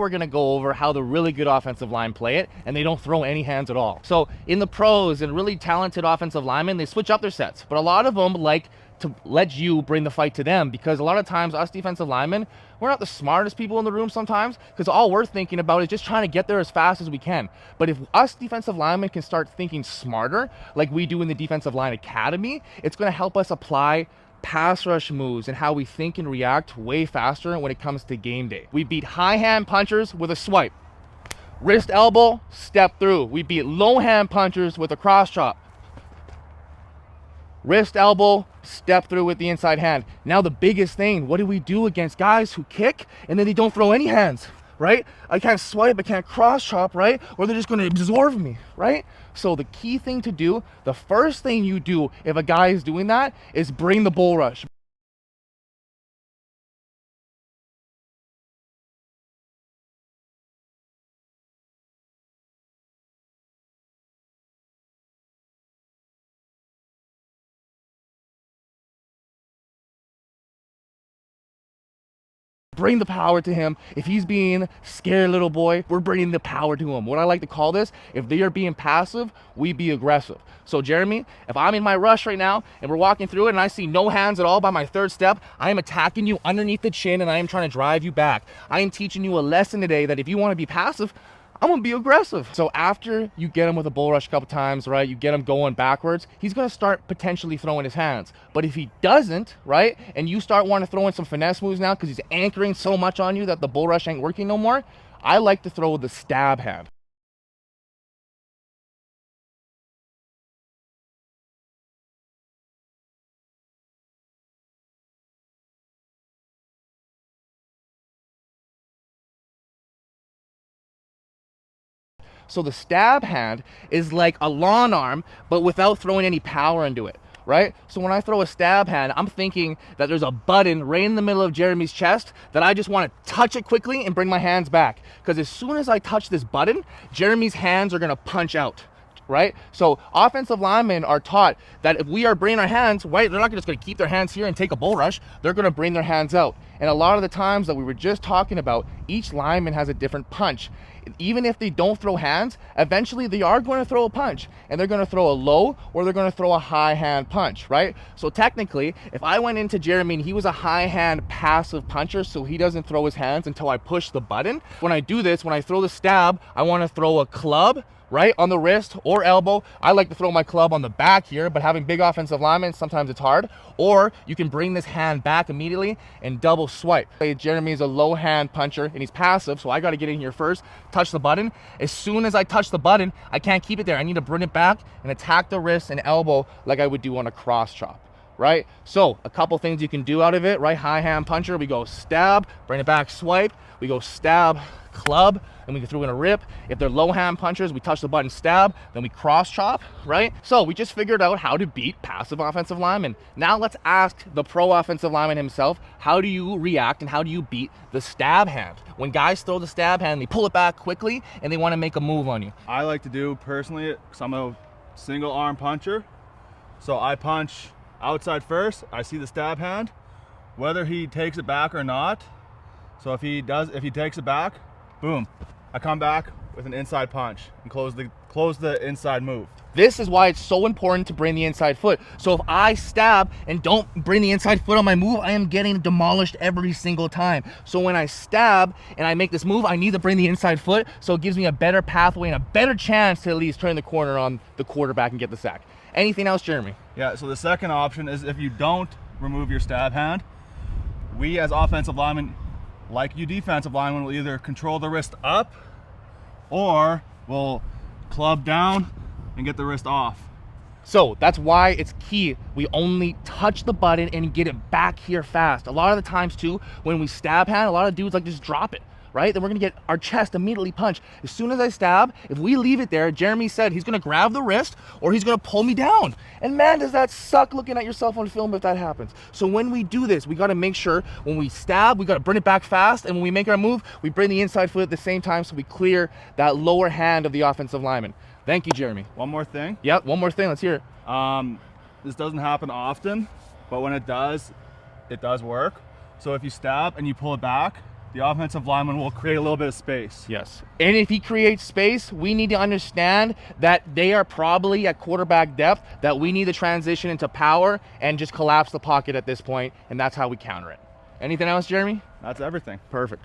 We're going to go over how the really good offensive line play it, and they don't throw any hands at all. So in the pros and really talented offensive linemen, they switch up their sets, but a lot of them like to let you bring the fight to them, because a lot of times us defensive linemen, we're not the smartest people in the room sometimes, because all we're thinking about is just trying to get there as fast as we can. But if us defensive linemen can start thinking smarter like we do in the defensive line academy, it's going to help us apply pass rush moves and how we think and react way faster when it comes to game day. We beat high hand punchers with a swipe. Wrist elbow, step through. We beat low hand punchers with a cross chop. Wrist elbow, step through with the inside hand. Now the biggest thing, what do we do against guys who kick and then they don't throw any hands, right? I can't swipe, I can't cross chop, right? Or they're just going to absorb me, right? So the key thing to do, the first thing you do if a guy is doing that is bring the bull rush. Bring the power to him. If he's being scared little boy, we're bringing the power to him. What I like to call this, if they are being passive, we be aggressive. So Jeremy, if I'm in my rush right now and we're walking through it and I see no hands at all by my third step, I am attacking you underneath the chin and I am trying to drive you back. I am teaching you a lesson today that if you want to be passive, I'm gonna be aggressive. So after you get him with a bull rush a couple times, right, you get him going backwards, he's gonna start potentially throwing his hands. But if he doesn't, right, and you start wanting to throw in some finesse moves now because he's anchoring so much on you that the bull rush ain't working no more, I like to throw the stab hand. So the stab hand is like a lawn arm, but without throwing any power into it, right? So when I throw a stab hand, I'm thinking that there's a button right in the middle of Jeremy's chest that I just want to touch it quickly and bring my hands back. Because as soon as I touch this button, Jeremy's hands are going to punch out. Right? So offensive linemen are taught that if we are bringing our hands, right, they're not just going to keep their hands here and take a bull rush. They're going to bring their hands out. And a lot of the times that we were just talking about, each lineman has a different punch. Even if they don't throw hands, eventually they are going to throw a punch, and they're going to throw a low or they're going to throw a high hand punch, right? So technically, if I went into Jeremy and he was a high hand passive puncher, so he doesn't throw his hands until I push the button. When I do this, when I throw the stab, I want to throw a club, right, on the wrist or elbow. I like to throw my club on the back here, but having big offensive linemen, sometimes it's hard. Or you can bring this hand back immediately and double swipe. Jeremy is a low hand puncher and he's passive, so I got to get in here first, touch the button. As soon as I touch the button, I can't keep it there. I need to bring it back and attack the wrist and elbow like I would do on a cross chop. Right? So a couple things you can do out of it, right? High hand puncher, we go stab, bring it back, swipe, we go stab, club, and we can throw in a rip. If they're low hand punchers, we touch the button, stab, then we cross chop, right? So we just figured out how to beat passive offensive linemen. Now let's ask the pro offensive lineman himself, how do you react and how do you beat the stab hand? When guys throw the stab hand, they pull it back quickly and they want to make a move on you. I like to do personally, because I'm a single arm puncher, so I punch outside first. I see the stab hand, whether he takes it back or not. So if he takes it back, boom, I come back with an inside punch and close the inside move. This is why it's so important to bring the inside foot. So if I stab and don't bring the inside foot on my move, I am getting demolished every single time. So when I stab and I make this move, I need to bring the inside foot, so it gives me a better pathway and a better chance to at least turn the corner on the quarterback and get the sack. Anything else, Jeremy? Yeah, so the second option is if you don't remove your stab hand, we as offensive linemen, like you defensive linemen, will either control the wrist up or we'll club down and get the wrist off. So that's why it's key. We only touch the button and get it back here fast. A lot of the times too, when we stab hand, a lot of dudes like just drop it, right? Then we're gonna get our chest immediately punched. As soon as I stab, if we leave it there, Jeremy said he's gonna grab the wrist or he's gonna pull me down. And man, does that suck looking at yourself on film if that happens. So when we do this, we gotta make sure when we stab, we gotta bring it back fast, and when we make our move, we bring the inside foot at the same time so we clear that lower hand of the offensive lineman. Thank you, Jeremy. One more thing. Yep, one more thing, let's hear it. This doesn't happen often, but when it does work. So if you stab and you pull it back, the offensive lineman will create a little bit of space. Yes. And if he creates space, we need to understand that they are probably at quarterback depth, that we need to transition into power and just collapse the pocket at this point, and that's how we counter it. Anything else, Jeremy? That's everything. Perfect.